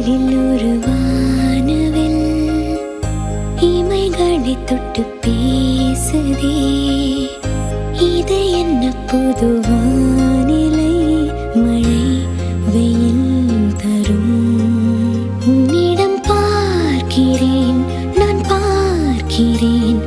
இதழில் ஒரு வானவில் இமைகளை தொட்டு பேசுதே. இது என்ன புது வானிலை? மழை வெயில் தரும். உன்னிடம் பார்க்கிறேன், நான் பார்க்கிறேன்